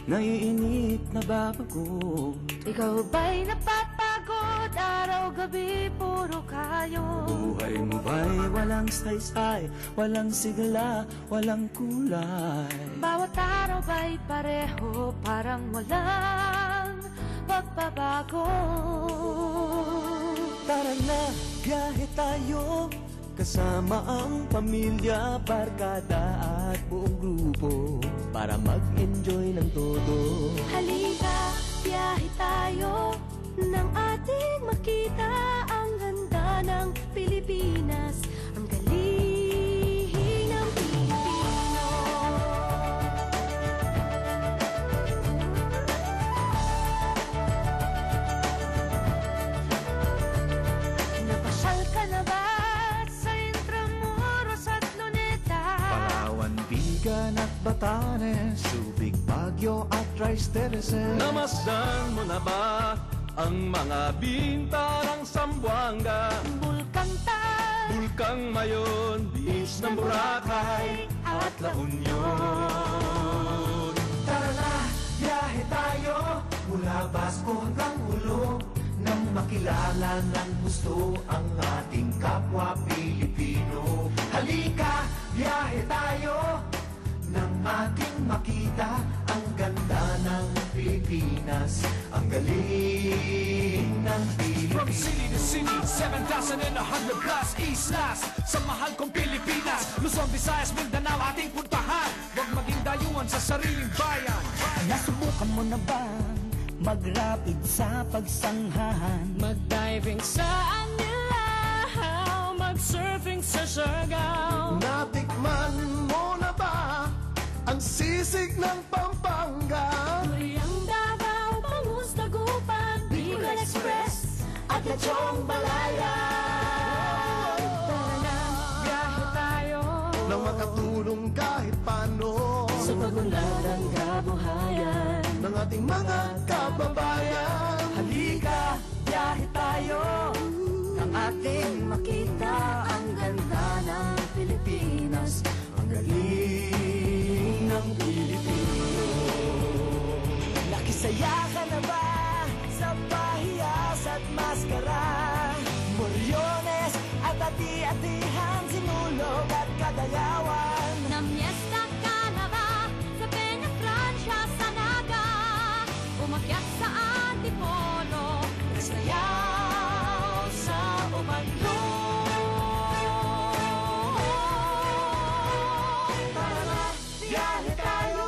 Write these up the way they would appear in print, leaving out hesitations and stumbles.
naiinip na babago. Ikaw ba'y napapagod? Araw-gabi puro kayo. Buhay mo ba'y walang saysay, walang sigla, walang kulay? Bawat araw ba'y pareho, parang walang pagbabago? Tara na, biyahe tayo, kasama ang pamilya, barkada at buong grupo, para mag-enjoy ng todo. Halika, biyahe tayo, nang ating makita ang ganda ng Pilipinas, ang galing ng Pilipino. Napasyal ka na ba sa Intramuros at Luneta? Palawan, Bigan at Batanes, Subic, Baguio at Rice Terraces. Namasdan mo na ba ang mga bintarang Zamboanga, Bulkang Tal, Bulkang Mayon, Bis ng Boracay at La Union? Tara na, biyahe tayo, mula Basco hanggang Ulo, nang makilala ng gusto ang ating kapwa Pilipino. Halika, biyahe tayo, nang ating makita ang ganda ng Pilipinas, ang galing ng Pilipinas. From city to city, 7,100 plus East Las, sa mahal kong Pilipinas. Luzon, Visayas, Mindanao ating puntahan. Huwag maging dayuhan sa sariling bayan. Nasubukan mo na bang mag-rapid sa pagsanghahan? mag-diving sa Anilaw, mag-surfing sa Siargao. Natikman mo na ba ang sisig ng Pampanga? Duriang Davao, Bangus, Dagupan, Bicol Express at Lechong Balaya. Tara na, biyahe tayo, Nang makatulong kahit paano sa pagunlad ng kabuhayan ng ating mga kababayan. Halika, biyahe tayo, nang ating makita ang ganda ng Pilipinas, ang galing ng Pilipino. Nakisaya ka na ba sa pahiyas at maskara? Moriones at ati-atihan, Sinulog at Kadayawan. Namiesta ka na ba sa Peña Francia, sa Naga? Umakyat sa Antipolo, nasayaw sa Umaglo. Tara na, biyahe tayo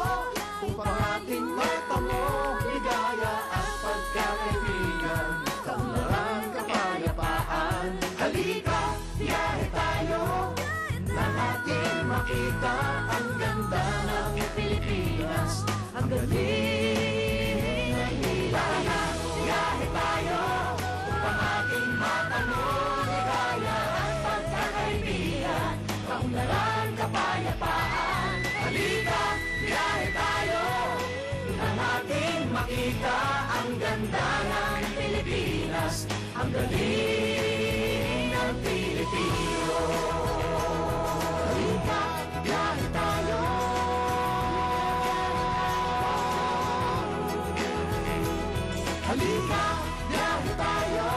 upang ating matamo ligaya at pagkakaibigan, kaunlaran, kapayapaan. Halika, biyahe tayo, nang ating makita ang ganda ng Pilipinas, ang galing ng ligaya. Biyahe tayo upang ating matamo ligaya at pagkakaibigan, kaunlaran, kapayapaan. Halika, biyahe tayo, nang ating makita ang ganda ng Pilipinas, ang galing ng Pilipino. Halika, biyahe tayo. Halika, biyahe tayo.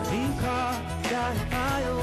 Halika, biyahe tayo,